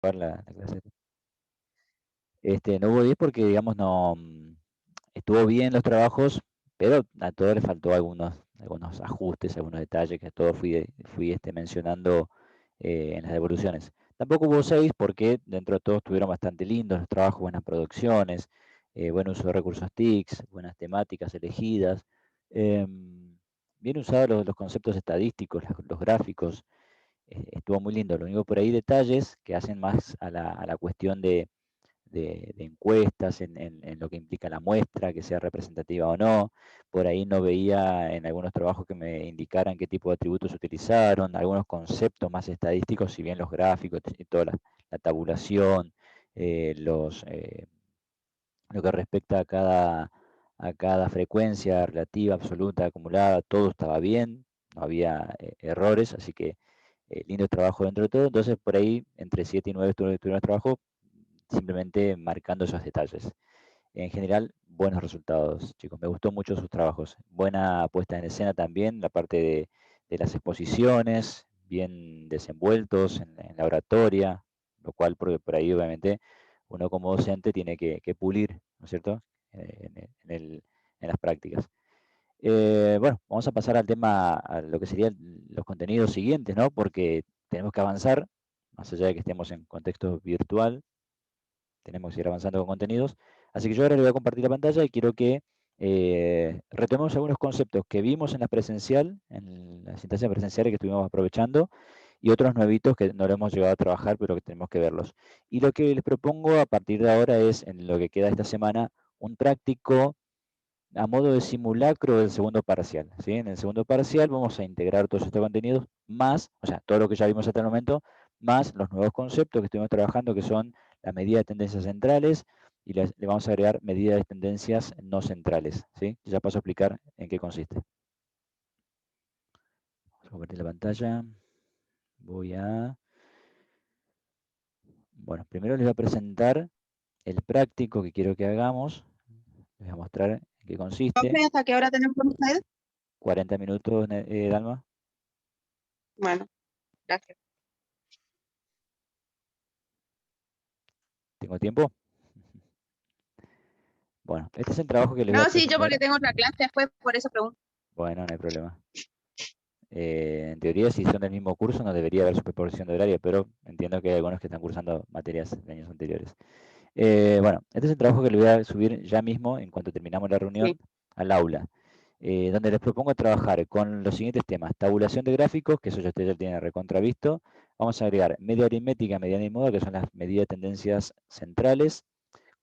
la clase. No hubo 10 porque, digamos, no estuvo bien los trabajos, pero a todos les faltó algunos ajustes, algunos detalles que a todos fui mencionando en las devoluciones. Tampoco hubo 6 porque dentro de todos estuvieron bastante lindos los trabajos, buenas producciones, buen uso de recursos TICs, buenas temáticas elegidas, bien usados los conceptos estadísticos, los gráficos, estuvo muy lindo. Lo único por ahí detalles que hacen más a la cuestión de encuestas, en lo que implica la muestra, que sea representativa o no. Por ahí no veía en algunos trabajos que me indicaran qué tipo de atributos utilizaron, algunos conceptos más estadísticos, si bien los gráficos y toda la tabulación, lo que respecta a cada frecuencia relativa, absoluta, acumulada, todo estaba bien, no había errores, así que lindo trabajo dentro de todo. Entonces, por ahí, entre 7 y 9 tuvieron trabajo, simplemente marcando esos detalles. En general, buenos resultados, chicos. Me gustó mucho sus trabajos. Buena puesta en escena también, la parte de las exposiciones, bien desenvueltos en la oratoria, lo cual por ahí obviamente uno como docente tiene que pulir, ¿no es cierto? En las prácticas. Bueno, vamos a pasar al tema, a lo que serían los contenidos siguientes, ¿no? Porque tenemos que avanzar, más allá de que estemos en contexto virtual, tenemos que ir avanzando con contenidos. Así que yo ahora le voy a compartir la pantalla y quiero que retomemos algunos conceptos que vimos en la presencial, en las instancias presenciales que estuvimos aprovechando, y otros nuevitos que no lo hemos llegado a trabajar, pero que tenemos que verlos. Y lo que les propongo a partir de ahora es, en lo que queda esta semana, un práctico a modo de simulacro del segundo parcial, ¿sí? En el segundo parcial vamos a integrar todos estos contenidos, más, o sea, todo lo que ya vimos hasta el momento, más los nuevos conceptos que estuvimos trabajando, que son la medida de tendencias centrales, y le vamos a agregar medidas de tendencias no centrales, ¿sí? Ya paso a explicar en qué consiste. Vamos a compartir la pantalla. Voy a... Bueno, primero les voy a presentar el práctico que quiero que hagamos. Les voy a mostrar en qué consiste. ¿Hasta qué hora tenemos con ustedes? 40 minutos, Dalma. Bueno, gracias. ¿Tengo tiempo? Bueno, este es el trabajo que les voy a No, sí, yo presentar. porque tengo otra clase después, por eso pregunto. Bueno, no hay problema. En teoría, si son del mismo curso, no debería haber superposición de horario, pero entiendo que hay algunos que están cursando materias de años anteriores. Bueno, este es el trabajo que le voy a subir ya mismo, en cuanto terminamos la reunión, Sí. al aula, donde les propongo trabajar con los siguientes temas. Tabulación de gráficos, que eso ya ustedes ya tienen recontravisto. Vamos a agregar media aritmética, mediana y moda, que son las medidas de tendencias centrales.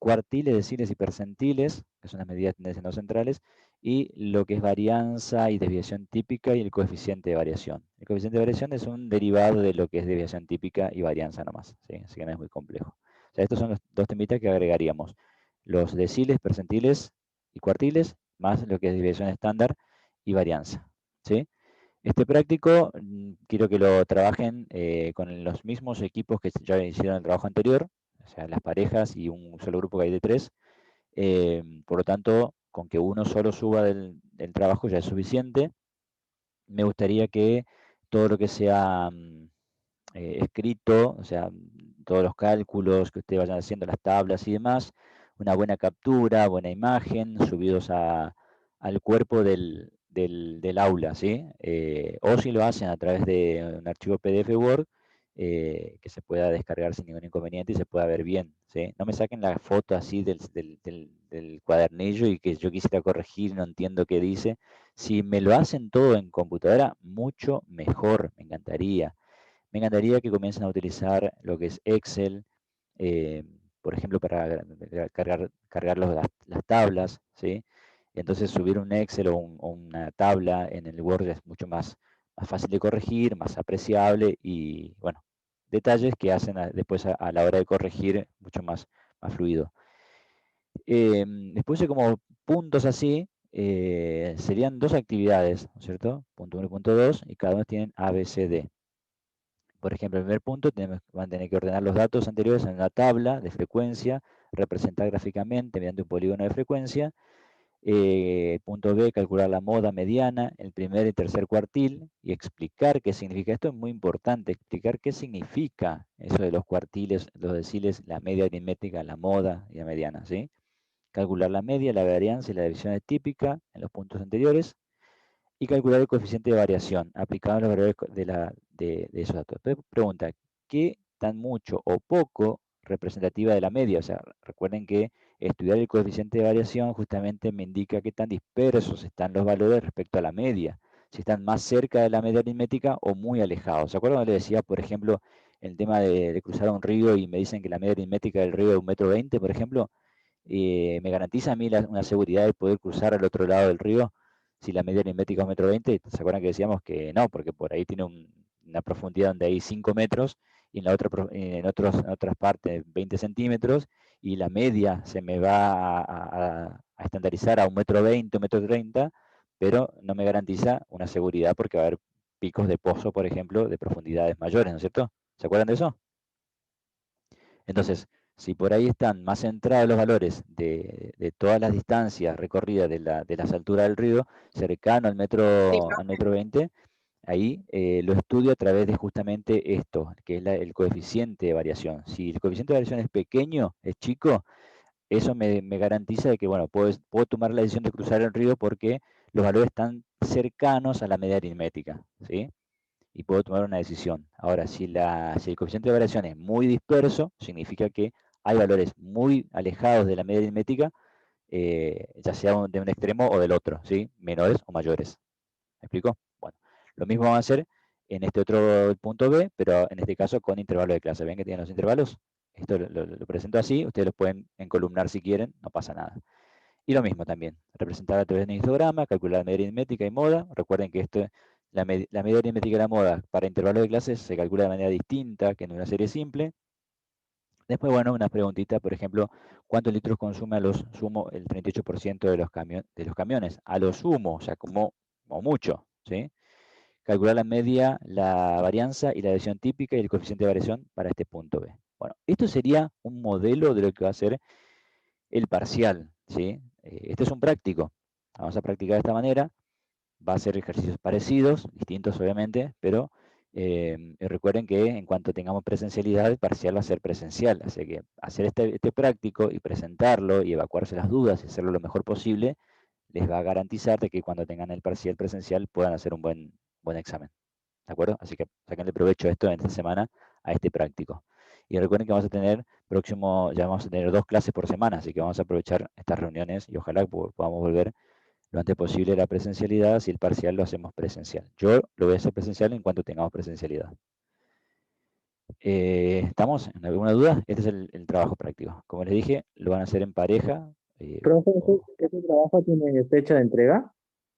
Cuartiles, deciles y percentiles, que son las medidas de tendencia no centrales, y lo que es varianza y desviación típica y el coeficiente de variación. El coeficiente de variación es un derivado de lo que es desviación típica y varianza nomás, ¿sí? Así que no es muy complejo. O sea, estos son los dos temitas que agregaríamos. Los deciles, percentiles y cuartiles, más lo que es desviación estándar y varianza, ¿sí? Este práctico quiero que lo trabajen con los mismos equipos que ya hicieron el trabajo anterior, o sea, las parejas y un solo grupo que hay de 3. Por lo tanto, con que uno solo suba del trabajo ya es suficiente. Me gustaría que todo lo que sea escrito, o sea, todos los cálculos que ustedes vayan haciendo, las tablas y demás, una buena captura, buena imagen, subidos al cuerpo del aula, ¿sí? O si lo hacen a través de un archivo PDF Word, que se pueda descargar sin ningún inconveniente y se pueda ver bien, ¿sí? No me saquen la foto así del cuadernillo y que yo quisiera corregir, no entiendo qué dice. Si me lo hacen todo en computadora, mucho mejor, me encantaría. Me encantaría que comiencen a utilizar lo que es Excel, eh, por ejemplo, para cargar las tablas, ¿sí? Entonces subir un Excel o una tabla en el Word es mucho más fácil de corregir, más apreciable y, bueno, detalles que hacen después a la hora de corregir mucho más fluido. Después de como puntos así, serían dos actividades, ¿no es cierto? Punto 1 y punto 2, y cada uno tienen A, B, C, D. Por ejemplo, el primer punto, van a tener que ordenar los datos anteriores en una tabla de frecuencia, representar gráficamente mediante un polígono de frecuencia. Punto B, calcular la moda mediana, el primer y tercer cuartil, y explicar qué significa. Esto es muy importante, explicar qué significa eso de los cuartiles, los deciles, la media aritmética, la moda y la mediana, ¿sí? Calcular la media, la varianza y la división típica en los puntos anteriores, y calcular el coeficiente de variación aplicado a los valores de esos datos. Entonces, pregunta, ¿qué tan mucho o poco representativa de la media? O sea, recuerden que estudiar el coeficiente de variación justamente me indica qué tan dispersos están los valores respecto a la media, si están más cerca de la media aritmética o muy alejados. ¿Se acuerdan cuando le decía, por ejemplo, el tema de cruzar un río y me dicen que la media aritmética del río es 1,20 m, por ejemplo? Me garantiza a mí una seguridad de poder cruzar al otro lado del río si la media aritmética es 1,20 m. ¿Se acuerdan que decíamos que no? Porque por ahí tiene una profundidad donde hay 5 metros y en, la otra, en otras partes 20 centímetros, y la media se me va a estandarizar a 1,20 m, 1,30 m, pero no me garantiza una seguridad porque va a haber picos de pozo, por ejemplo, de profundidades mayores, ¿no es cierto? ¿Se acuerdan de eso? Entonces, si por ahí están más centrados los valores de todas las distancias recorridas de las alturas del río, cercano Sí, al profe. metro 20, ahí lo estudio a través de justamente esto, que es el coeficiente de variación. Si el coeficiente de variación es pequeño, es chico, eso me garantiza de que, bueno, puedo tomar la decisión de cruzar el río porque los valores están cercanos a la media aritmética, ¿sí? Y puedo tomar una decisión. Ahora, si el coeficiente de variación es muy disperso, significa que hay valores muy alejados de la media aritmética, ya sea de un extremo o del otro, ¿sí? Menores o mayores. ¿Me explico? Bueno, lo mismo vamos a hacer en este otro punto B, pero en este caso con intervalo de clase. ¿Ven que tienen los intervalos? Esto lo presento así, ustedes los pueden encolumnar si quieren, no pasa nada. Y lo mismo también, representar a través de un histograma, calcular la media aritmética y moda. Recuerden que la media aritmética y la moda para intervalos de clases se calcula de manera distinta que en una serie simple. Después, bueno, una preguntita, por ejemplo, ¿cuántos litros consume a lo sumo el 38% de los camiones? A lo sumo, o sea, como mucho, ¿sí? Calcular la media, la varianza y la desviación típica y el coeficiente de variación para este punto B. Bueno, esto sería un modelo de lo que va a ser el parcial, ¿sí? Este es un práctico. Vamos a practicar de esta manera. Va a ser ejercicios parecidos, distintos obviamente, pero recuerden que en cuanto tengamos presencialidad, el parcial va a ser presencial. Así que hacer este práctico y presentarlo y evacuarse las dudas y hacerlo lo mejor posible, les va a garantizar de que cuando tengan el parcial presencial puedan hacer un buen examen. ¿De acuerdo? Así que saquenle provecho a esto en esta semana, a este práctico. Y recuerden que vamos a tener ya vamos a tener 2 clases por semana, así que vamos a aprovechar estas reuniones y ojalá podamos volver lo antes posible a la presencialidad. Si el parcial lo hacemos presencial. Yo lo voy a hacer presencial en cuanto tengamos presencialidad. ¿Estamos en alguna duda? Este es el trabajo práctico. Como les dije, lo van a hacer en pareja. Profe, ¿ese trabajo tiene fecha de entrega?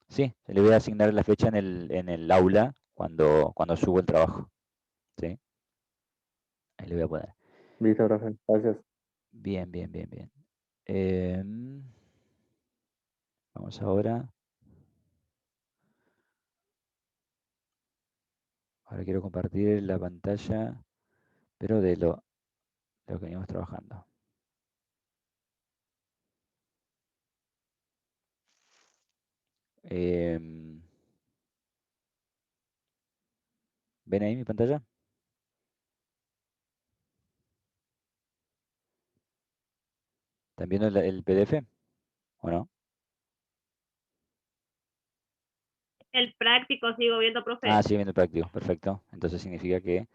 Sí, le voy a asignar la fecha en el aula cuando subo el trabajo. ¿Sí? Ahí le voy a poner. Listo, profe, gracias. Bien, bien, bien, bien. Vamos ahora. Ahora quiero compartir la pantalla, pero de lo que venimos trabajando. ¿Ven ahí mi pantalla? ¿Están viendo el PDF o no? El práctico sigo viendo, profe. Ah, sí, viendo el práctico, perfecto. Entonces significa que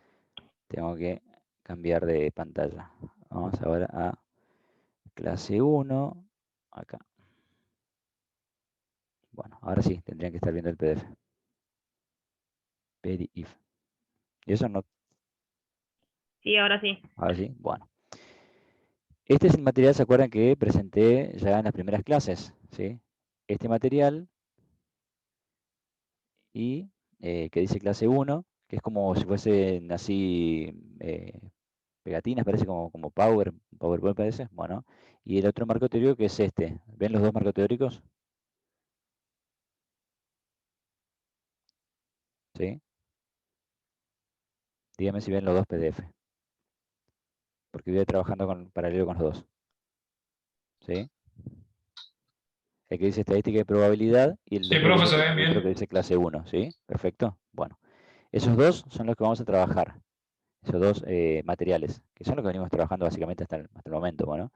tengo que cambiar de pantalla. Vamos ahora a clase 1, acá. Bueno, ahora sí, tendrían que estar viendo el PDF. PDF. ¿Y eso no? Sí, ahora sí. Ahora sí, bueno. Este es el material, ¿se acuerdan que presenté ya en las primeras clases? ¿Sí? Este material y que dice clase 1, que es como si fuesen así pegatinas, parece como PowerPoint parece. Bueno, y el otro marco teórico que es este. ¿Ven los dos marcos teóricos? ¿Sí? Díganme si ven los dos PDF. Porque voy a ir trabajando paralelo con los dos. ¿Sí? El que dice estadística y probabilidad, y el Sí, otro profe, que se dice- ven el otro que bien. dice clase 1, ¿sí? Perfecto. Bueno, esos dos son los que vamos a trabajar. Esos dos materiales, que son los que venimos trabajando básicamente hasta el momento. Bueno,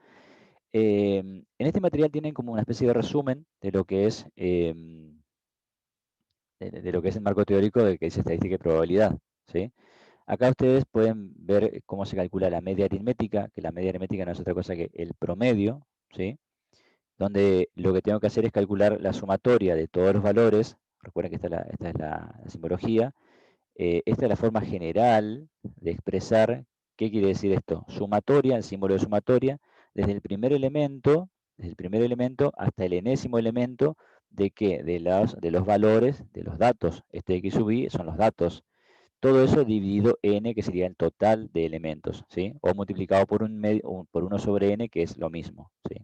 en este material tienen como una especie de resumen de lo que es, de lo que es el marco teórico de que dice estadística y probabilidad, ¿sí? Acá ustedes pueden ver cómo se calcula la media aritmética, que la media aritmética no es otra cosa que el promedio, ¿sí? Donde lo que tengo que hacer es calcular la sumatoria de todos los valores. Recuerden que esta es la simbología. Esta es la forma general de expresar qué quiere decir esto. Sumatoria, el símbolo de sumatoria, desde el primer elemento hasta el enésimo elemento de qué, de los valores, de los datos. Este X sub I son los datos. Todo eso dividido n, que sería el total de elementos, ¿sí? O multiplicado por por 1 sobre n, que es lo mismo, ¿sí?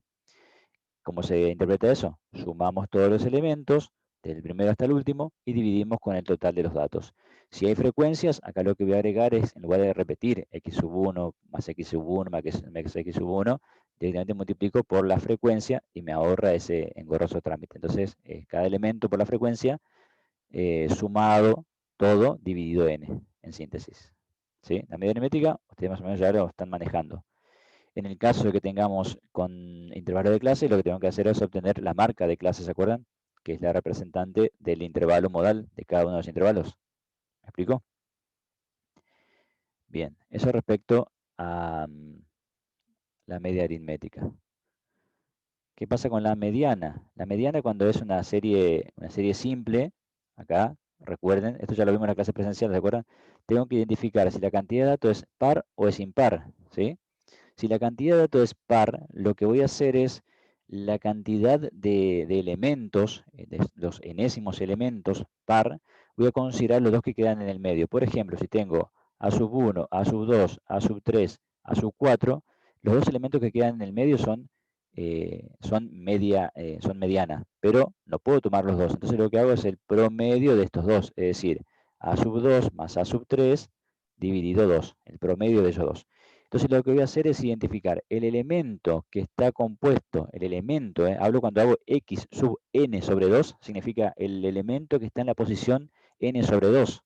¿Cómo se interpreta eso? Sumamos todos los elementos, del primero hasta el último, y dividimos con el total de los datos. Si hay frecuencias, acá lo que voy a agregar es, en lugar de repetir x sub 1 más x sub 1 más x sub 1, directamente multiplico por la frecuencia y me ahorra ese engorroso trámite. Entonces, cada elemento por la frecuencia, sumado todo, dividido n, en síntesis. ¿Sí? La medida aritmética, ustedes más o menos ya lo están manejando. En el caso de que tengamos con intervalo de clase, lo que tengo que hacer es obtener la marca de clase, ¿se acuerdan? Que es la representante del intervalo modal de cada uno de los intervalos. ¿Me explico? Bien, eso respecto a la media aritmética. ¿Qué pasa con la mediana? La mediana, cuando es una serie simple, acá, recuerden, esto ya lo vimos en la clase presencial, ¿se acuerdan? Tengo que identificar si la cantidad de datos es par o es impar, ¿sí? Si la cantidad de datos es par, lo que voy a hacer es la cantidad de elementos, de los enésimos elementos par, voy a considerar los dos que quedan en el medio. Por ejemplo, si tengo A sub 1, A sub 2, A sub 3, A sub 4, los dos elementos que quedan en el medio son mediana, pero no puedo tomar los dos. Entonces lo que hago es el promedio de estos dos, es decir, A sub 2 más A sub 3 dividido 2, el promedio de esos dos. Entonces lo que voy a hacer es identificar el elemento que está compuesto, el elemento, hablo cuando hago x sub n sobre 2, significa el elemento que está en la posición n sobre 2.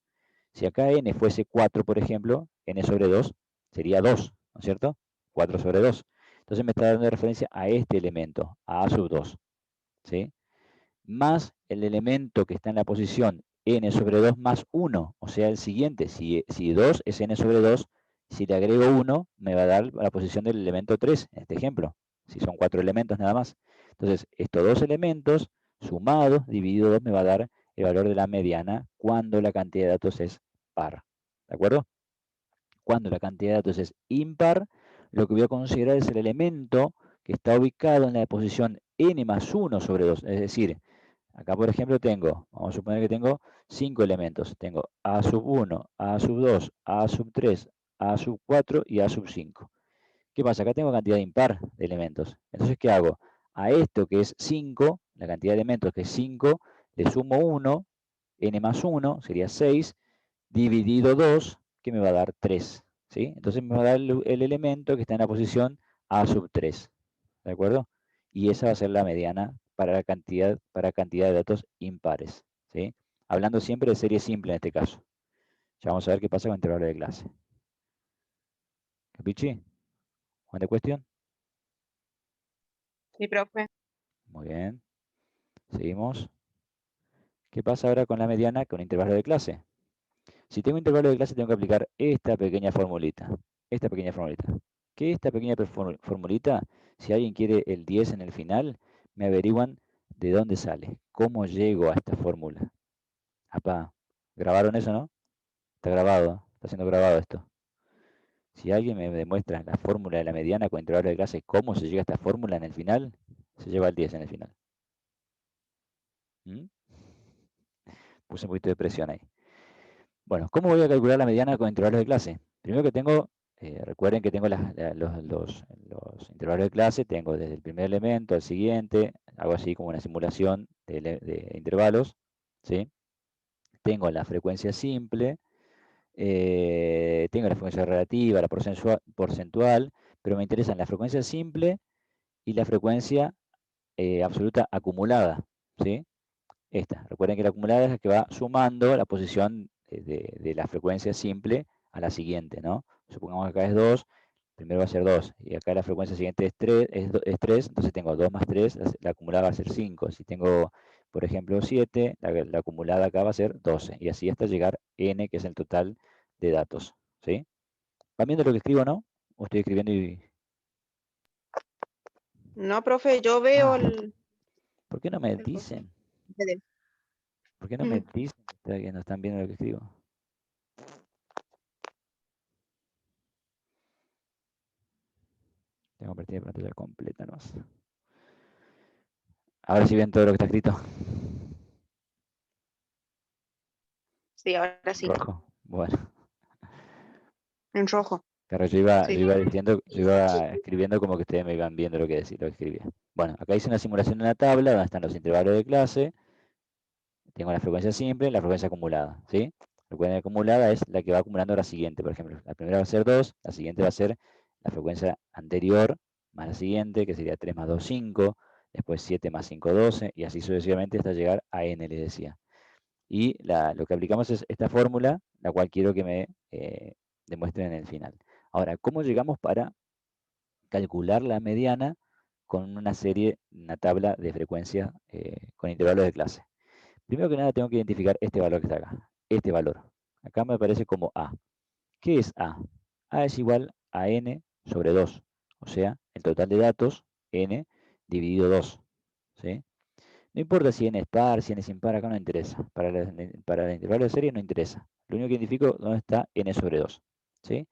Si acá n fuese 4, por ejemplo, n sobre 2 sería 2, ¿no es cierto? 4 sobre 2. Entonces me está dando referencia a este elemento, a A sub 2, ¿sí? Más el elemento que está en la posición n sobre 2 más 1, o sea, el siguiente, si 2 es n sobre 2, si le agrego 1, me va a dar la posición del elemento 3, en este ejemplo, si son 4 elementos nada más. Entonces, estos dos elementos sumados, dividido 2, me va a dar el valor de la mediana cuando la cantidad de datos es par. ¿De acuerdo? Cuando la cantidad de datos es impar, lo que voy a considerar es el elemento que está ubicado en la posición n más 1 sobre 2, es decir, acá, por ejemplo, vamos a suponer que tengo 5 elementos. Tengo A sub 1, A sub 2, A sub 3, A sub 4 y A sub 5. ¿Qué pasa? Acá tengo cantidad impar de elementos. Entonces, ¿qué hago? A esto que es 5, la cantidad de elementos que es 5, le sumo 1, n más 1, sería 6, dividido 2, que me va a dar 3. ¿Sí? Entonces me va a dar el elemento que está en la posición A sub 3. ¿De acuerdo? Y esa va a ser la mediana para cantidad de datos impares, ¿sí? Hablando siempre de serie simple en este caso. Ya vamos a ver qué pasa con intervalo de clase. ¿Capichi? ¿Una cuestión? Sí, profe. Muy bien. Seguimos. ¿Qué pasa ahora con la mediana con intervalo de clase? Si tengo intervalo de clase tengo que aplicar esta pequeña formulita. Esta pequeña formulita. ¿Qué es esta pequeña formulita? Si alguien quiere el 10 en el final, me averiguan de dónde sale. ¿Cómo llego a esta fórmula? Apá, ¿grabaron eso, no? Está grabado, está siendo grabado esto. Si alguien me demuestra la fórmula de la mediana con intervalo de clase, cómo se llega a esta fórmula en el final, se lleva el 10 en el final. ¿Mm? Puse un poquito de presión ahí. Bueno, ¿cómo voy a calcular la mediana con intervalos de clase? Primero que tengo, recuerden que tengo los intervalos de clase, tengo desde el primer elemento al siguiente, hago así como una simulación de intervalos, ¿sí? Tengo la frecuencia simple, tengo la frecuencia relativa, la porcentual, pero me interesan la frecuencia simple y la frecuencia absoluta acumulada, ¿sí? Esta. Recuerden que la acumulada es la que va sumando la posición de la frecuencia simple a la siguiente, ¿no? Supongamos que acá es 2, primero va a ser 2, y acá la frecuencia siguiente es 3, es 3, entonces tengo 2 más 3, la acumulada va a ser 5. Si tengo, por ejemplo, 7, la acumulada acá va a ser 12, y así hasta llegar n, que es el total de datos, ¿sí? ¿Van viendo lo que escribo, no? ¿O estoy escribiendo y...? No, profe, yo veo Ah, el ¿por qué no me el dicen? PDF. ¿Por qué no me dicen que no están viendo lo que escribo? Tengo compartida de pantalla completa, ¿no? Ahora sí ven todo lo que está escrito. Sí, ahora sí, Rojo. Bueno, en rojo. claro, yo Sí. iba diciendo, yo iba escribiendo como que ustedes me iban viendo lo que decía, lo que escribía. Bueno, acá hice una simulación de una tabla donde están los intervalos de clase. Tengo la frecuencia simple y la frecuencia acumulada, ¿sí? La frecuencia acumulada es la que va acumulando la siguiente, por ejemplo. La primera va a ser 2, la siguiente va a ser la frecuencia anterior más la siguiente, que sería 3 más 2, 5, después 7 más 5, 12, y así sucesivamente hasta llegar a n, les decía. Y lo que aplicamos es esta fórmula, la cual quiero que me demuestren en el final. Ahora, ¿cómo llegamos para calcular la mediana con una serie, una tabla de frecuencias con intervalos de clase? Primero que nada tengo que identificar este valor que está acá, este valor. Acá me aparece como A. ¿Qué es A? A es igual a n sobre 2, o sea, el total de datos, n, dividido 2, ¿sí? No importa si n es par, si n es impar, acá no interesa. Para el intervalo de serie no interesa. Lo único que identifico dónde está n sobre 2, ¿sí?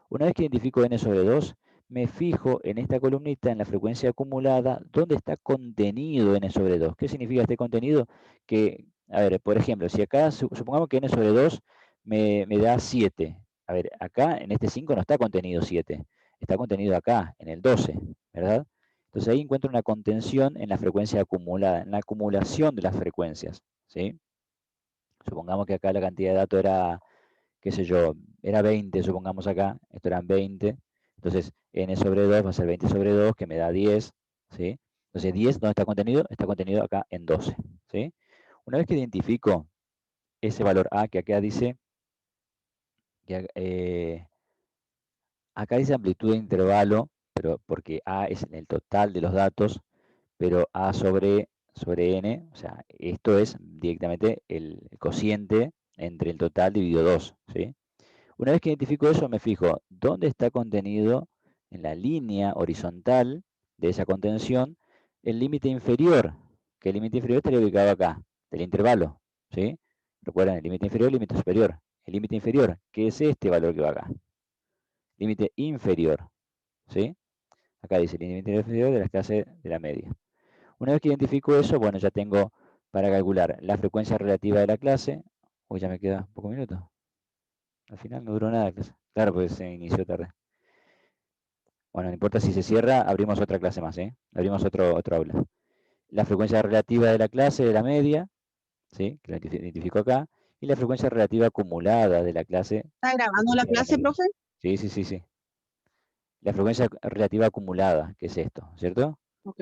Una vez que identifico n sobre 2, me fijo en esta columnita, en la frecuencia acumulada, dónde está contenido n sobre 2. ¿Qué significa este contenido? Que, a ver, por ejemplo, si acá, supongamos que n sobre 2 me da 7. A ver, acá en este 5 no está contenido 7. Está contenido acá, en el 12, ¿verdad? Entonces ahí encuentro una contención en la frecuencia acumulada, en la acumulación de las frecuencias, ¿sí? Supongamos que acá la cantidad de datos era, qué sé yo, era 20, supongamos acá, esto eran 20, entonces n sobre 2 va a ser 20 sobre 2, que me da 10, ¿sí? Entonces 10, ¿dónde está contenido? Está contenido acá en 12, ¿sí? Una vez que identifico ese valor A, que acá dice, que, acá dice amplitud de intervalo, pero porque A es el total de los datos, pero A sobre N, o sea, esto es directamente el cociente entre el total dividido 2, ¿sí? Una vez que identifico eso, me fijo dónde está contenido en la línea horizontal de esa contención el límite inferior, que el límite inferior estaría ubicado acá, del intervalo, ¿sí? Recuerden, el límite inferior y el límite superior. El límite inferior, que es este valor que va acá. Límite inferior, ¿sí? Acá dice límite inferior de las clases de la media. Una vez que identifico eso, bueno, ya tengo para calcular la frecuencia relativa de la clase. Uy, ya me queda pocos minutos. Al final no duró nada la clase. Claro, pues se inició tarde. Bueno, no importa si se cierra, abrimos otra clase más, ¿eh? Abrimos otro aula. La frecuencia relativa de la clase de la media, ¿sí? Que la identifico acá. Y la frecuencia relativa acumulada de la clase ¿Está que grabando la sería la clase, media. profe? Sí, sí, sí, sí. La frecuencia relativa acumulada, que es esto, ¿cierto? Ok.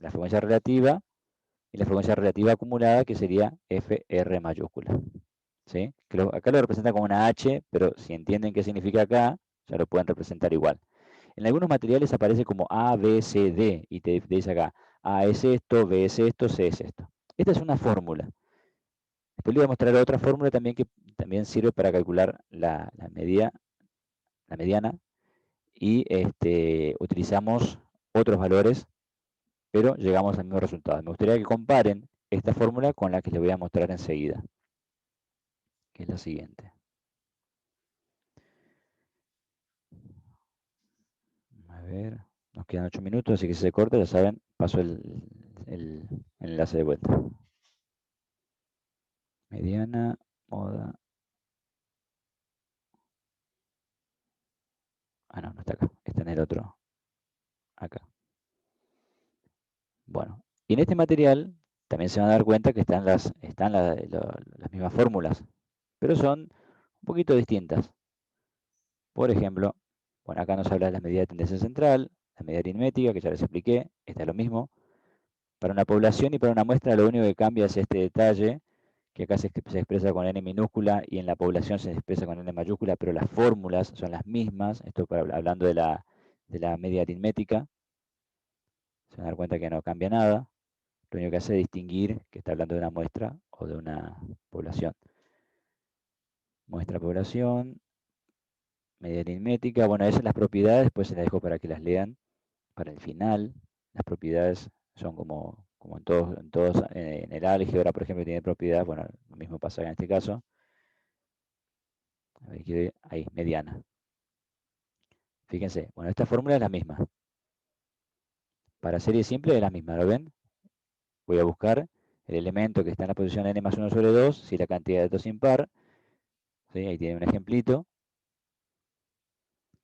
La frecuencia relativa y la frecuencia relativa acumulada, que sería FR mayúscula, ¿sí? Acá lo representa como una H, pero si entienden qué significa acá, ya lo pueden representar igual. En algunos materiales aparece como A, B, C, D, y te dice acá, A es esto, B es esto, C es esto. Esta es una fórmula. Después le voy a mostrar otra fórmula también que también sirve para calcular la mediana, y utilizamos otros valores, pero llegamos al mismo resultado. Me gustaría que comparen esta fórmula con la que les voy a mostrar enseguida, que es la siguiente. A ver, nos quedan 8 minutos, así que si se corta, ya saben, paso el enlace de vuelta. Mediana, moda. Ah, no, no está acá, está en el otro, acá. Bueno, y en este material también se van a dar cuenta que están las mismas fórmulas, pero son un poquito distintas. Por ejemplo, bueno, acá nos habla de la medida de tendencia central, la medida aritmética, que ya les expliqué, está lo mismo. Para una población y para una muestra lo único que cambia es este detalle, que acá se expresa con n minúscula y en la población se expresa con n mayúscula, pero las fórmulas son las mismas. Esto hablando de la media aritmética. Se van a dar cuenta que no cambia nada. Lo único que hace es distinguir que está hablando de una muestra o de una población. Muestra población, media aritmética. Bueno, esas son las propiedades, después se las dejo para que las lean para el final. Las propiedades son como en el álgebra, por ejemplo, tiene propiedad, bueno, lo mismo pasa en este caso. A ver, ahí, mediana. Fíjense, bueno, esta fórmula es la misma. Para serie simple es la misma, ¿lo ven? Voy a buscar el elemento que está en la posición n más 1 sobre 2, si la cantidad de datos impar, ¿sí? Ahí tiene un ejemplito.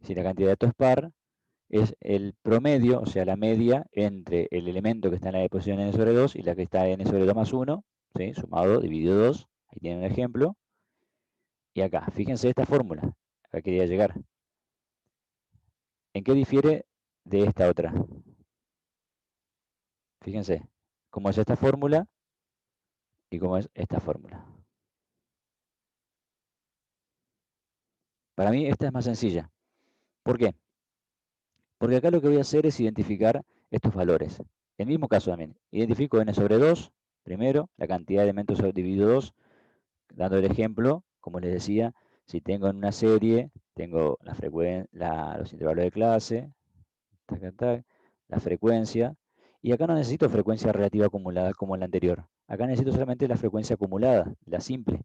Si la cantidad de datos par, es el promedio, o sea, la media entre el elemento que está en la posición n sobre 2 y la que está en n sobre 2 más 1, ¿sí? Sumado, dividido 2, ahí tienen un ejemplo. Y acá, fíjense esta fórmula, acá quería llegar. ¿En qué difiere de esta otra? Fíjense, cómo es esta fórmula y cómo es esta fórmula. Para mí esta es más sencilla. ¿Por qué? Porque acá lo que voy a hacer es identificar estos valores. El mismo caso también. Identifico n sobre 2, primero, la cantidad de elementos dividido 2, dando el ejemplo, como les decía, si tengo en una serie, tengo los intervalos de clase, la frecuencia, y acá no necesito frecuencia relativa acumulada como en la anterior. Acá necesito solamente la frecuencia acumulada, la simple,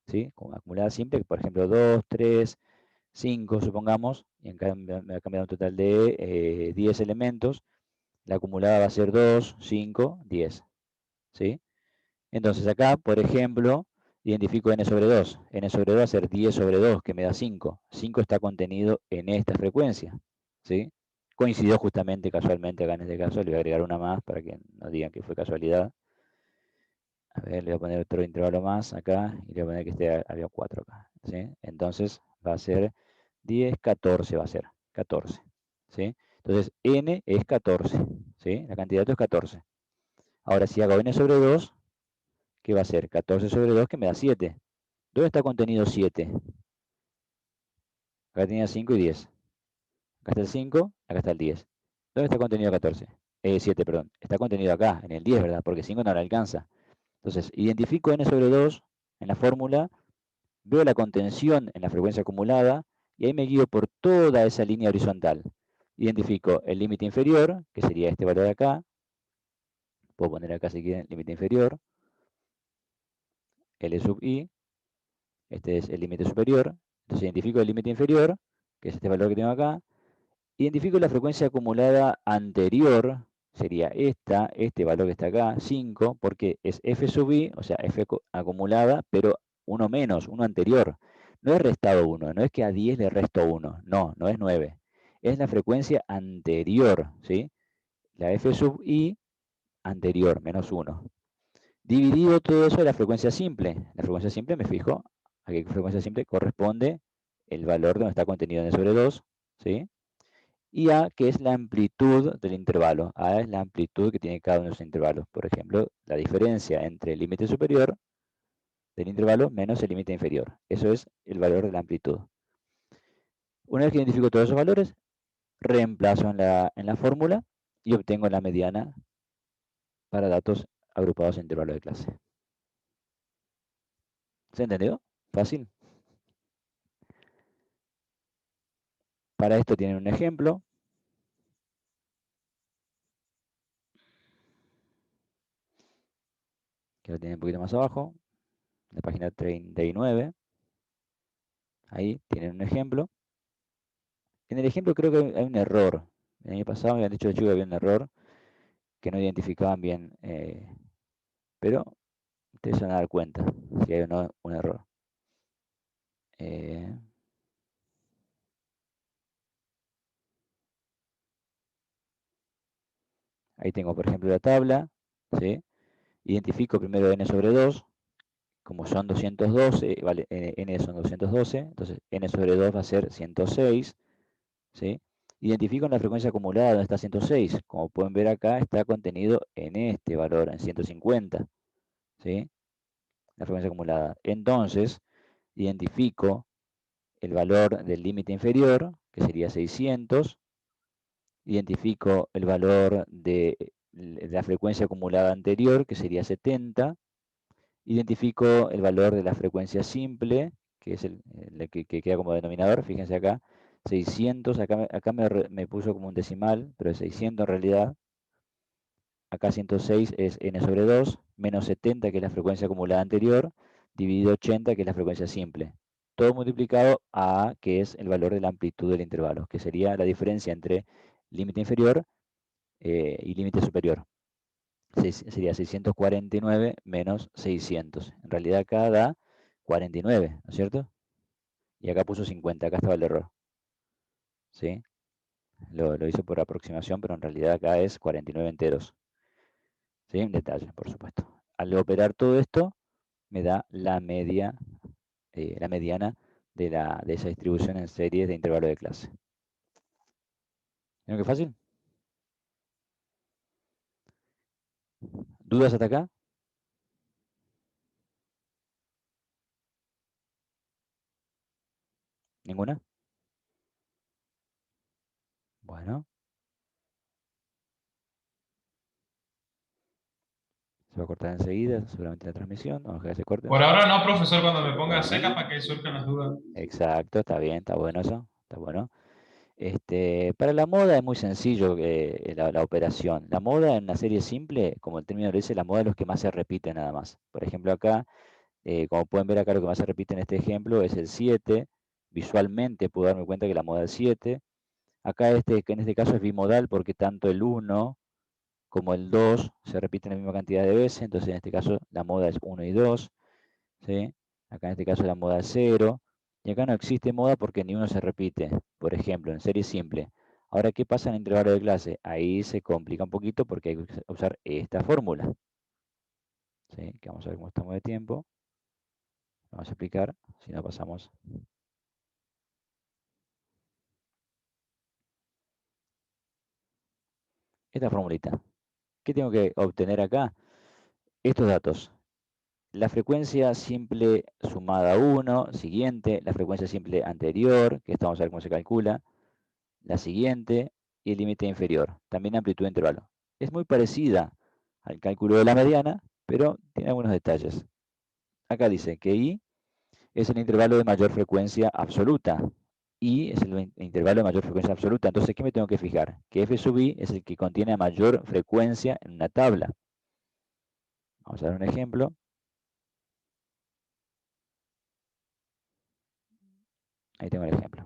¿sí? Como acumulada simple, por ejemplo, 2, 3, 5, supongamos, y me ha cambiado un total de 10 elementos, la acumulada va a ser 2, 5, 10, ¿sí? Entonces acá, por ejemplo, identifico n sobre 2. N sobre 2 va a ser 10 sobre 2, que me da 5. 5 está contenido en esta frecuencia, ¿sí? Coincidió justamente, casualmente, acá en este caso, le voy a agregar una más para que no digan que fue casualidad. A ver, le voy a poner otro intervalo más acá, y le voy a poner que había 4 acá, ¿sí? Entonces va a ser 10, 14 va a ser, 14, ¿sí? Entonces n es 14, ¿sí? La cantidad de datos es 14. Ahora si hago n sobre 2, ¿qué va a ser? 14 sobre 2 que me da 7. ¿Dónde está contenido 7? Acá tenía 5 y 10. Acá está el 5, acá está el 10. ¿Dónde está contenido 14? 7, perdón. Está contenido acá, en el 10, ¿verdad? Porque 5 no le alcanza. Entonces, identifico n sobre 2 en la fórmula, veo la contención en la frecuencia acumulada, y ahí me guío por toda esa línea horizontal. Identifico el límite inferior, que sería este valor de acá. Puedo poner acá si quieren límite inferior. L sub i. Este es el límite superior. Entonces identifico el límite inferior, que es este valor que tengo acá. Identifico la frecuencia acumulada anterior, sería este valor que está acá, 5, porque es f sub i, o sea, f acumulada, pero uno menos, uno anterior. No es restado 1, no es que a 10 le resto 1, no, no es 9. Es la frecuencia anterior, ¿sí? La f sub i anterior, menos 1. Dividido todo eso de la frecuencia simple. La frecuencia simple me fijo a qué frecuencia simple corresponde el valor donde está contenido n sobre 2, ¿sí? Y A, que es la amplitud del intervalo. A es la amplitud que tiene cada uno de los intervalos. Por ejemplo, la diferencia entre el límite superior del intervalo menos el límite inferior. Eso es el valor de la amplitud. Una vez que identifico todos esos valores, reemplazo en la fórmula y obtengo la mediana para datos agrupados en intervalo de clase. ¿Se entendió? Fácil. Para esto tienen un ejemplo. Que lo tienen un poquito más abajo. La página 39. Ahí tienen un ejemplo. En el ejemplo creo que hay un error. El año pasado me habían dicho de hecho que había un error que no identificaban bien. Pero ustedes se van a dar cuenta si hay o no un error. Ahí tengo, por ejemplo, la tabla. ¿Sí? Identifico primero n sobre 2. Como son 212, n son 212. Entonces n sobre 2 va a ser 106. ¿Sí? Identifico la frecuencia acumulada donde está 106. Como pueden ver acá, está contenido en este valor, en 150. ¿Sí? La frecuencia acumulada. Entonces, identifico el valor del límite inferior, que sería 600. Identifico el valor de la frecuencia acumulada anterior, que sería 70. Identifico el valor de la frecuencia simple, que es el que queda como denominador. Fíjense acá, 600. Acá me puso como un decimal, pero es 600 en realidad. Acá 106 es n sobre 2, menos 70, que es la frecuencia acumulada anterior, dividido 80, que es la frecuencia simple. Todo multiplicado a, que es el valor de la amplitud del intervalo, que sería la diferencia entre límite inferior y límite superior. Sería 649 menos 600. En realidad acá da 49, ¿no es cierto? Y acá puso 50, acá estaba el error. ¿Sí? Lo hizo por aproximación, pero en realidad acá es 49 enteros. ¿Sí? Un detalle, por supuesto. Al operar todo esto, me da la media, la mediana de esa distribución en series de intervalo de clase. ¿Vieron qué fácil? ¿Dudas hasta acá? ¿Ninguna? Bueno. Se va a cortar enseguida, seguramente la transmisión. Vamos a dejar que se corte. Por ahora no, profesor, cuando me ponga seca para que surjan las dudas. Exacto, está bien, está bueno eso, está bueno. Para la moda es muy sencillo la operación. La moda en una serie simple, como el término lo dice, la moda es los que más se repiten nada más. Por ejemplo acá, como pueden ver acá, lo que más se repite en este ejemplo es el 7. Visualmente puedo darme cuenta que la moda es 7. Acá en este caso es bimodal porque tanto el 1 como el 2 se repiten la misma cantidad de veces. Entonces en este caso la moda es 1 y 2. ¿Sí? Acá en este caso la moda es 0. Y acá no existe moda porque ni uno se repite. Por ejemplo, en serie simple. Ahora, ¿qué pasa en intervalo de clase? Ahí se complica un poquito porque hay que usar esta fórmula. ¿Sí? Que vamos a ver cómo estamos de tiempo. Vamos a explicar, si no pasamos. Esta formulita. ¿Qué tengo que obtener acá? Estos datos. La frecuencia simple sumada a 1, siguiente. La frecuencia simple anterior, que esta vamos a ver cómo se calcula. La siguiente y el límite inferior. También amplitud de intervalo. Es muy parecida al cálculo de la mediana, pero tiene algunos detalles. Acá dice que I es el intervalo de mayor frecuencia absoluta. I es el intervalo de mayor frecuencia absoluta. Entonces, ¿qué me tengo que fijar? Que F sub I es el que contiene a mayor frecuencia en una tabla. Vamos a ver un ejemplo. Ahí tengo el ejemplo.